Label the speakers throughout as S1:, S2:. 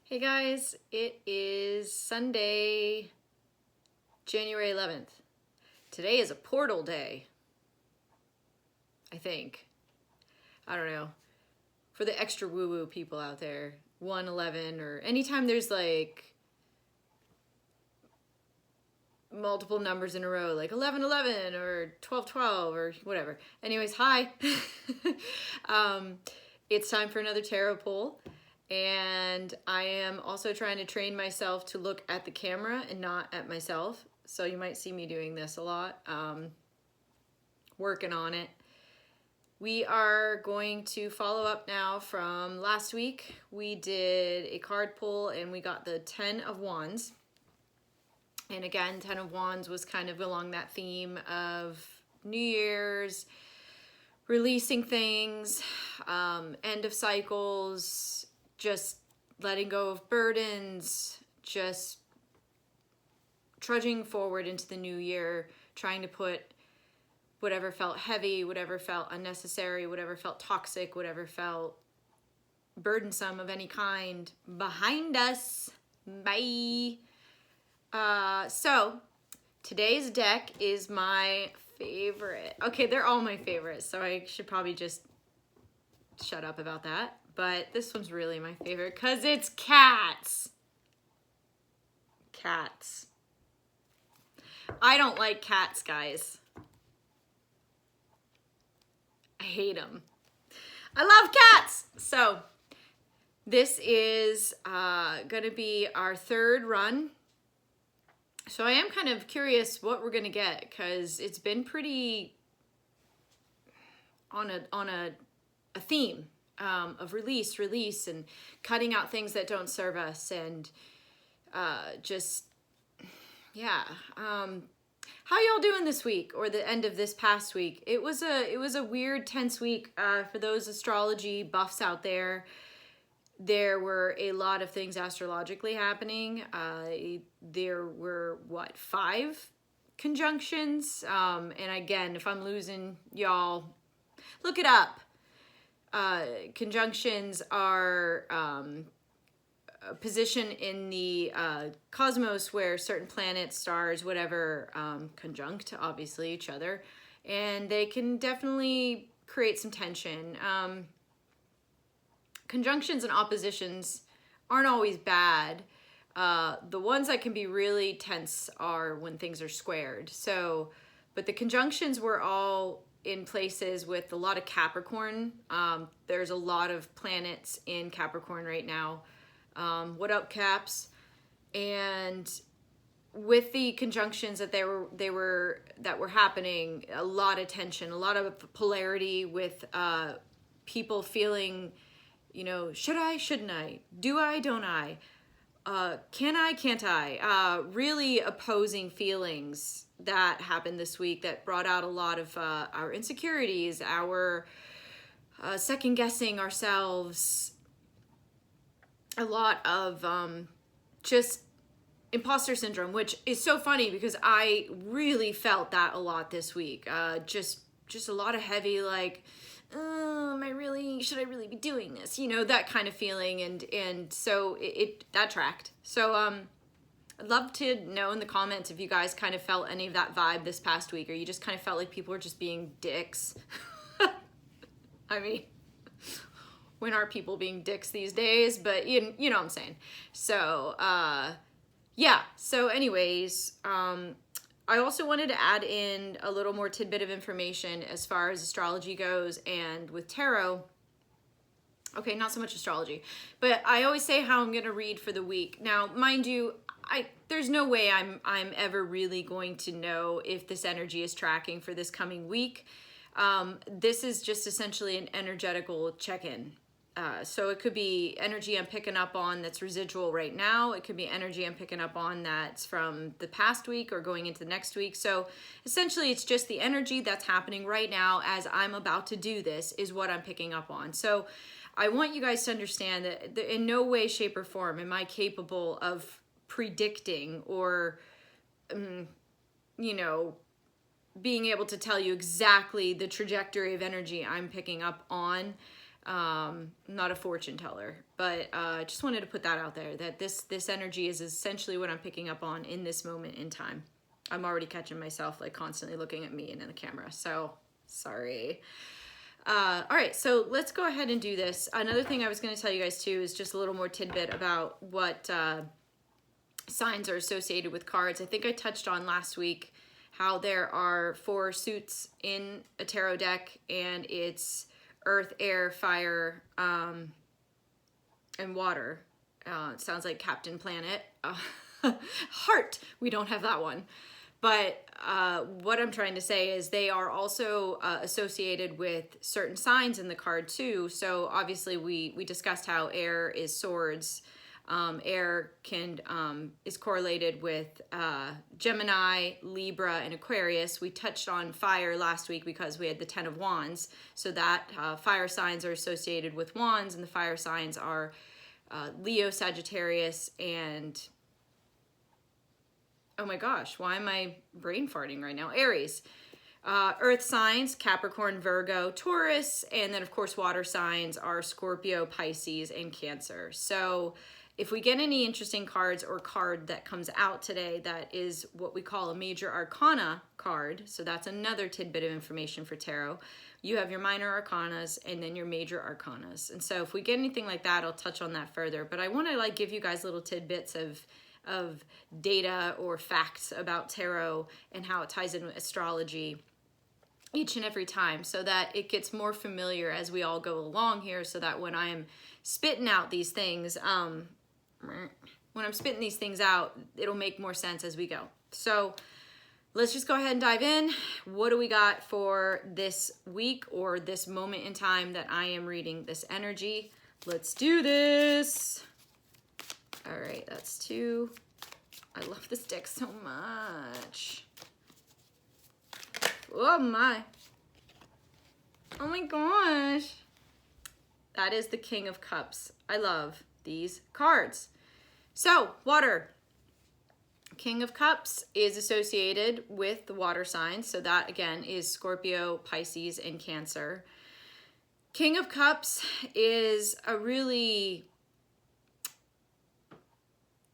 S1: Hey guys, it is Sunday, January 11th. Today is a portal day, I think. I don't know. For the extra woo-woo people out there, 111 or anytime there's like multiple numbers in a row, like 1111 or 1212 or whatever. Anyways, hi. It's time for another tarot pull. And I am also trying to train myself to look at the camera and not at myself. So you might see me doing this a lot, working on it. We are going to follow up now from last week. We did a card pull and we got the 10 of Wands. And again, 10 of Wands was kind of along that theme of New Year's, releasing things, end of cycles, just letting go of burdens, just trudging forward into the new year, trying to put whatever felt heavy, whatever felt unnecessary, whatever felt toxic, whatever felt burdensome of any kind behind us. Bye. So today's deck is my favorite. Okay, they're all my favorites, so I should probably just shut up about that. But this one's really my favorite because it's cats. Cats. I don't like cats, guys. I hate them. I love cats! So this is gonna be our third run. So I am kind of curious what we're gonna get because it's been pretty on a theme of release, and cutting out things that don't serve us, and yeah. How y'all doing this week or the end of this past week? It was a weird, tense week for those astrology buffs out there. There were a lot of things astrologically happening. There were, 5 conjunctions? And again, if I'm losing y'all, look it up. Conjunctions are a position in the cosmos where certain planets, stars, whatever, conjunct, obviously, each other. And they can definitely create some tension. Conjunctions and oppositions aren't always bad. The ones that can be really tense are when things are squared. So, but the conjunctions were all in places with a lot of Capricorn. There's a lot of planets in Capricorn right now. What up, Caps? And with the conjunctions that that were happening, a lot of tension, a lot of polarity with people feeling, should I, shouldn't I? Do I, don't I? Can I, can't I? Really opposing feelings that happened this week that brought out a lot of our insecurities, our second guessing ourselves, a lot of just imposter syndrome, which is so funny because I really felt that a lot this week. Just a lot of heavy, like, should I really be doing this? That kind of feeling. And so that tracked. So, I'd love to know in the comments if you guys kind of felt any of that vibe this past week, or you just kind of felt like people were just being dicks. I mean, when are people being dicks these days? But you know what I'm saying. So, yeah. So anyways, I also wanted to add in a little more tidbit of information as far as astrology goes, and with tarot. Okay, not so much astrology, but I always say how I'm going to read for the week. Now, mind you, there's no way I'm ever really going to know if this energy is tracking for this coming week. This is just essentially an energetical check-in. So it could be energy I'm picking up on that's residual right now. It could be energy I'm picking up on that's from the past week or going into the next week. So essentially it's just the energy that's happening right now as I'm about to do this is what I'm picking up on. So I want you guys to understand that in no way, shape, or form am I capable of predicting or, being able to tell you exactly the trajectory of energy I'm picking up on. I'm not a fortune teller, but just wanted to put that out there, that this energy is essentially what I'm picking up on in this moment in time. I'm already catching myself like constantly looking at me and in the camera, so sorry. All right, so let's go ahead and do this. Another thing I was going to tell you guys too is just a little more tidbit about what signs are associated with cards. I think I touched on last week how there are 4 suits in a tarot deck, and it's earth, air, fire, and water. It sounds like Captain Planet. Heart, we don't have that one. But what I'm trying to say is they are also associated with certain signs in the card too. So obviously we discussed how air is swords. Air is correlated with Gemini, Libra, and Aquarius. We touched on fire last week because we had the 10 of Wands. So that fire signs are associated with wands, and the fire signs are Leo, Sagittarius, and oh my gosh, why am I brain farting right now? Aries. Earth signs, Capricorn, Virgo, Taurus, and then of course water signs are Scorpio, Pisces, and Cancer. So if we get any interesting cards or card that comes out today that is what we call a major arcana card, so that's another tidbit of information for tarot. You have your minor arcanas and then your major arcanas. And so if we get anything like that, I'll touch on that further. But I want to like give you guys little tidbits of data or facts about tarot and how it ties in with astrology each and every time, so that it gets more familiar as we all go along here, so that when I am spitting out these things, it'll make more sense as we go. So let's just go ahead and dive in. What do we got for this week or this moment in time that I am reading this energy? Let's do this. All right, that's 2. I love this deck so much. Oh my. Oh my gosh. That is the King of Cups. I love these cards. So, water. King of Cups is associated with the water signs. So that again is Scorpio, Pisces, and Cancer. King of Cups is a really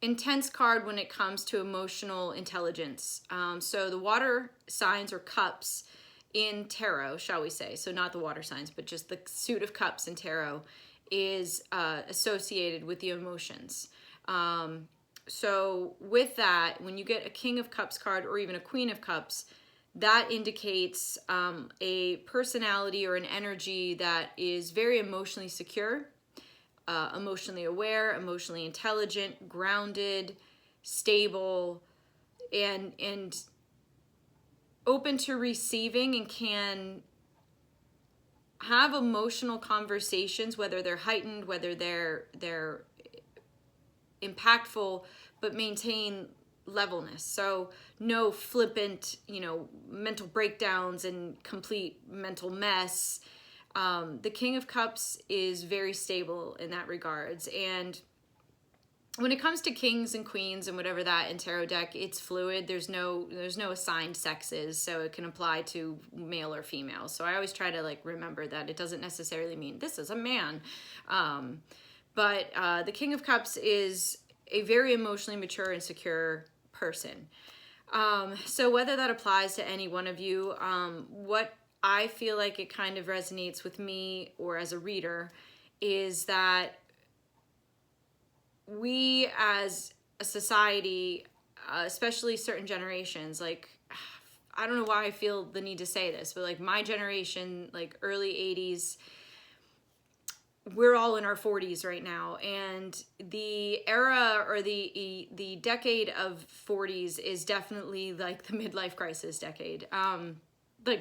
S1: intense card when it comes to emotional intelligence. So the water signs or cups in tarot, shall we say, so not the water signs, but just the suit of cups in tarot is associated with the emotions. So with that, when you get a King of Cups card or even a Queen of Cups, that indicates a personality or an energy that is very emotionally secure, emotionally aware, emotionally intelligent, grounded, stable, and open to receiving, and can have emotional conversations, whether they're heightened, whether they're impactful, but maintain levelness. So no flippant, mental breakdowns and complete mental mess. The King of Cups is very stable in that regards. And when it comes to kings and queens and whatever that in tarot deck, it's fluid. There's no assigned sexes, so it can apply to male or female. So I always try to remember that it doesn't necessarily mean this is a man. But the King of Cups is a very emotionally mature and secure person. So whether that applies to any one of you, what I feel like it kind of resonates with me or as a reader is that we as a society, especially certain generations, I don't know why I feel the need to say this, but my generation, early 80s, we're all in our 40s right now, and the era or the decade of 40s is definitely the midlife crisis decade,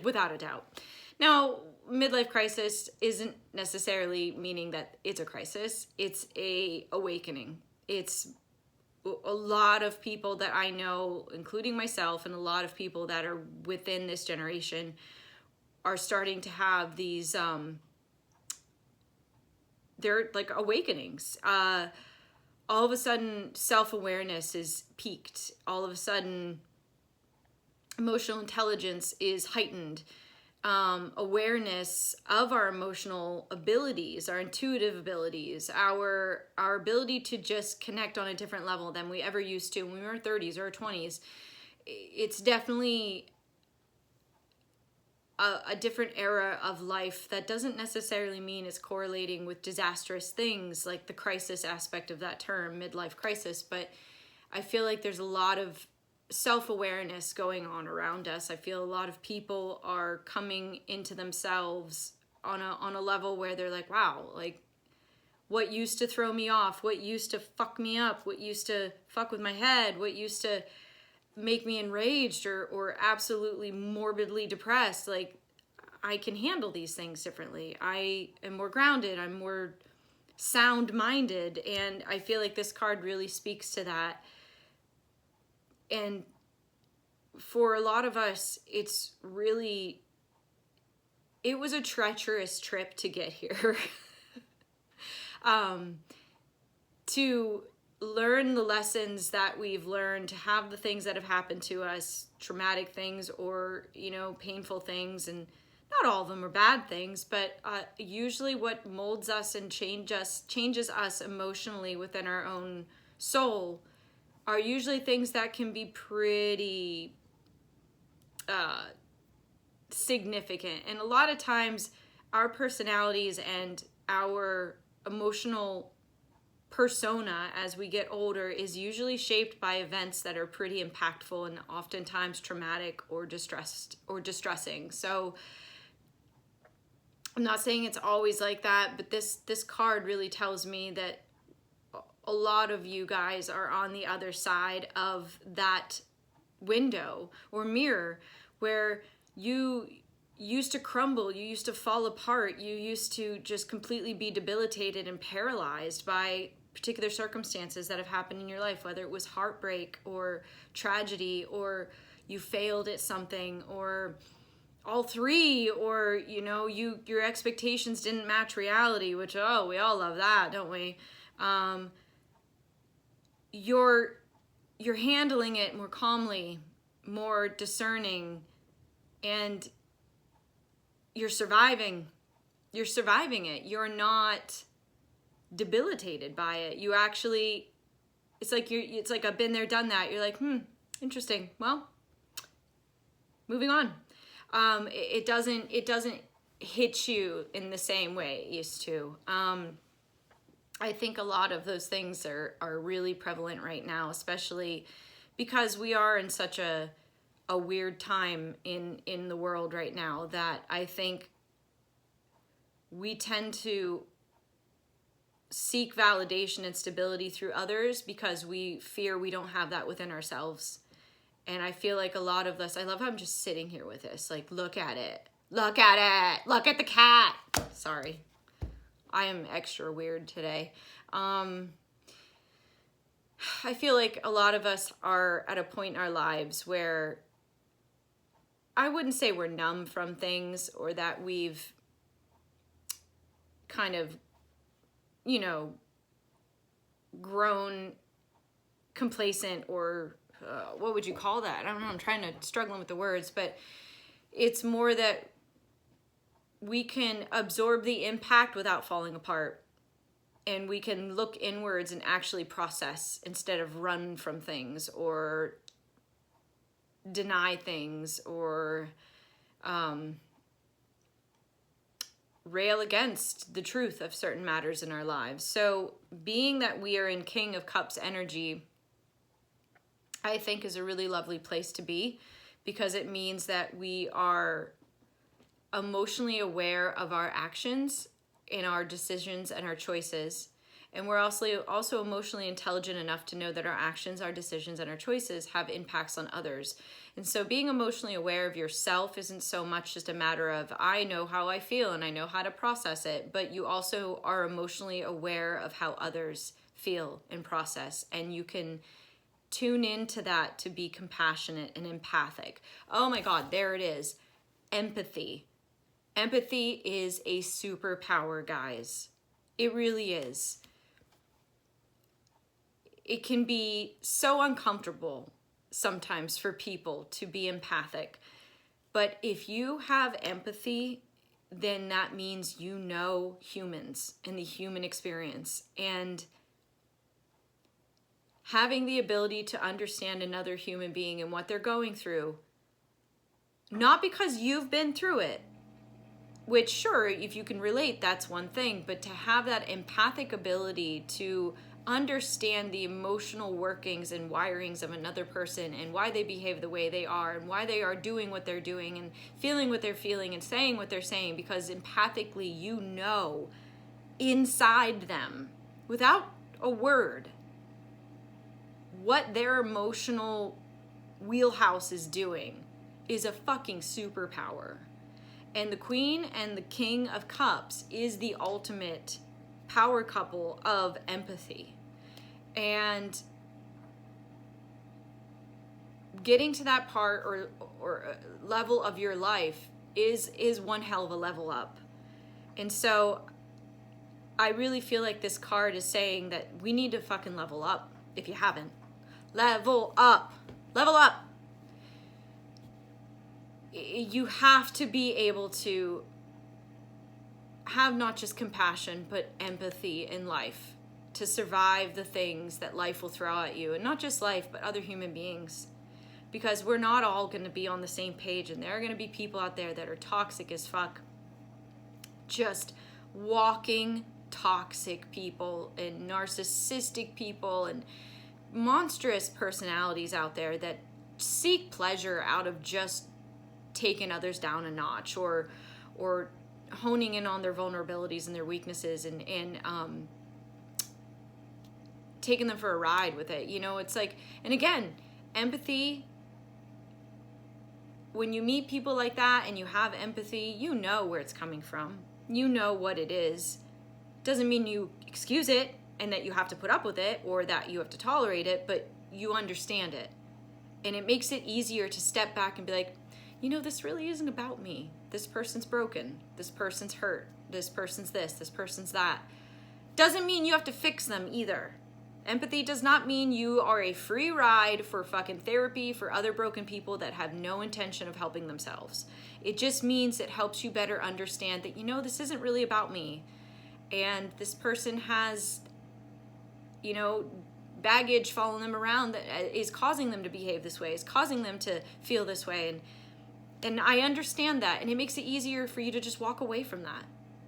S1: without a doubt. Now, midlife crisis isn't necessarily meaning that it's a crisis. It's a awakening. It's a lot of people that I know, including myself, and a lot of people that are within this generation are starting to have these, they're awakenings. All of a sudden, self-awareness is peaked. All of a sudden, emotional intelligence is heightened. awareness of our emotional abilities, our intuitive abilities, our ability to just connect on a different level than we ever used to when we were 30s or 20s. It's definitely a different era of life that doesn't necessarily mean it's correlating with disastrous things like the crisis aspect of that term, midlife crisis, but I feel like there's a lot of self-awareness going on around us. I feel a lot of people are coming into themselves on a level where they're like, wow, like what used to throw me off, what used to fuck me up, what used to fuck with my head, what used to make me enraged or absolutely morbidly depressed, like I can handle these things differently. I am more grounded, I'm more sound-minded, and I feel like this card really speaks to that. And for a lot of us, it was a treacherous trip to get here. To learn the lessons that we've learned, to have the things that have happened to us, traumatic things or, painful things, and not all of them are bad things, but usually what molds us and changes us emotionally within our own soul are usually things that can be pretty significant. And a lot of times our personalities and our emotional persona as we get older is usually shaped by events that are pretty impactful and oftentimes traumatic or distressing. So I'm not saying it's always like that, but this card really tells me that a lot of you guys are on the other side of that window or mirror where you used to crumble, you used to fall apart, you used to just completely be debilitated and paralyzed by particular circumstances that have happened in your life, whether it was heartbreak or tragedy or you failed at something or all three, or your expectations didn't match reality, which we all love that, don't we? You're handling it more calmly, more discerning, and you're surviving it. You're not debilitated by it. You actually, it's like I've been there, done that. You're like, interesting. Well, moving on. It doesn't hit you in the same way it used to. I think a lot of those things are really prevalent right now, especially because we are in such a weird time in the world right now that I think we tend to seek validation and stability through others because we fear we don't have that within ourselves. And I feel like a lot of us, I love how I'm just sitting here with this, like, look at it, look at the cat. Sorry, I am extra weird today. I feel like a lot of us are at a point in our lives where I wouldn't say we're numb from things or that we've kind of, grown complacent or what would you call that? I don't know. I'm struggling with the words, but it's more that we can absorb the impact without falling apart. And we can look inwards and actually process instead of run from things or deny things or rail against the truth of certain matters in our lives. So being that we are in King of Cups energy, I think is a really lovely place to be because it means that we are emotionally aware of our actions and our decisions and our choices. And we're also emotionally intelligent enough to know that our actions, our decisions, and our choices have impacts on others. And so being emotionally aware of yourself isn't so much just a matter of, I know how I feel and I know how to process it, but you also are emotionally aware of how others feel and process. And you can tune into that to be compassionate and empathic. Oh my God, there it is. Empathy. Empathy is a superpower, guys. It really is. It can be so uncomfortable sometimes for people to be empathic, But if you have empathy, then that means you know humans and the human experience. And having the ability to understand another human being and what they're going through, not because you've been through it, which sure, if you can relate, that's one thing, but to have that empathic ability to understand the emotional workings and wirings of another person and why they behave the way they are and why they are doing what they're doing and feeling what they're feeling and saying what they're saying, because empathically you know inside them without a word what their emotional wheelhouse is doing is a fucking superpower. And the Queen and the King of Cups is the ultimate power couple of empathy. And getting to that part or level of your life is one hell of a level up. And so I really feel like this card is saying that we need to fucking level up. If you haven't, level up. You have to be able to have not just compassion, but empathy in life to survive the things that life will throw at you. And not just life, but other human beings. Because we're not all going to be on the same page. And there are going to be people out there that are toxic as fuck. Just walking toxic people and narcissistic people and monstrous personalities out there that seek pleasure out of just taking others down a notch or honing in on their vulnerabilities and their weaknesses and taking them for a ride with it. You know, it's like, and again, empathy, when you meet people like that and you have empathy, you know where it's coming from. You know what it is. Doesn't mean you excuse it and that you have to put up with it or that you have to tolerate it, but you understand it. And it makes it easier to step back and be like, you know, this really isn't about me. This person's broken. This person's hurt. This person's this. This person's that. Doesn't mean you have to fix them either. Empathy does not mean you are a free ride for fucking therapy for other broken people that have no intention of helping themselves. It just means it helps you better understand that, you know, this isn't really about me. And this person has, you know, baggage following them around that is causing them to behave this way, is causing them to feel this way. And I understand that. And it makes it easier for you to just walk away from that.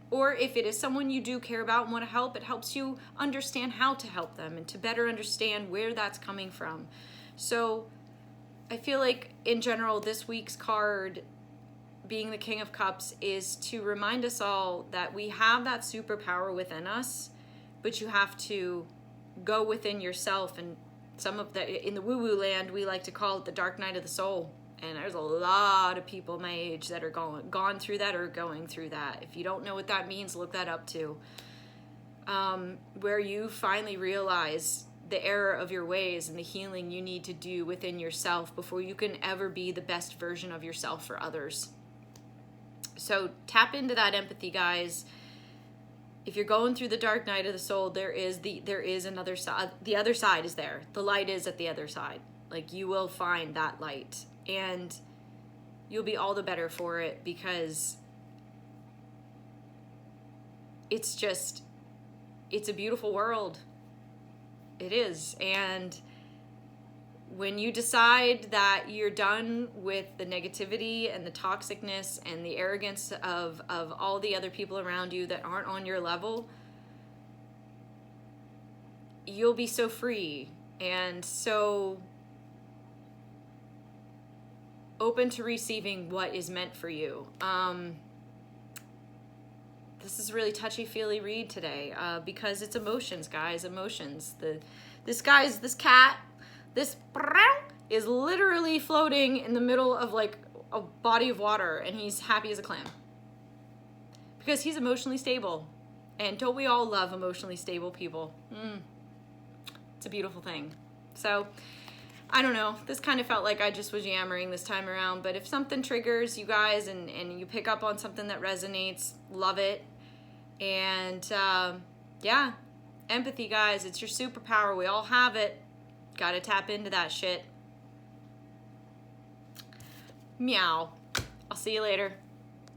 S1: Or if it is someone you do care about and want to help, it helps you understand how to help them and to better understand where that's coming from. So I feel like in general, this week's card, being the King of Cups, is to remind us all that we have that superpower within us, but you have to go within yourself. And some of the, in the woo-woo land, we like to call it the dark night of the soul. And there's a lot of people my age that are gone through that or going through that. If you don't know what that means, look that up too. Where you finally realize the error of your ways and the healing you need to do within yourself before you can ever be the best version of yourself for others. So tap into that empathy, guys. If you're going through the dark night of the soul, there is another side. The other side is there. The light is at the other side. Like, you will find that light. And you'll be all the better for it, because it's a beautiful world. It is. And when you decide that you're done with the negativity and the toxicness and the arrogance of all the other people around you that aren't on your level, you'll be so free and so open to receiving what is meant for you. This is a really touchy-feely read today, because it's emotions, guys. Emotions. This cat, this is literally floating in the middle of like a body of water, and he's happy as a clam because he's emotionally stable. And don't we all love emotionally stable people? It's a beautiful thing. So I don't know, this kind of felt like I just was yammering this time around, but if something triggers you guys and you pick up on something that resonates, love it. And yeah, empathy, guys, it's your superpower. We all have it. Gotta tap into that shit. Meow. I'll see you later.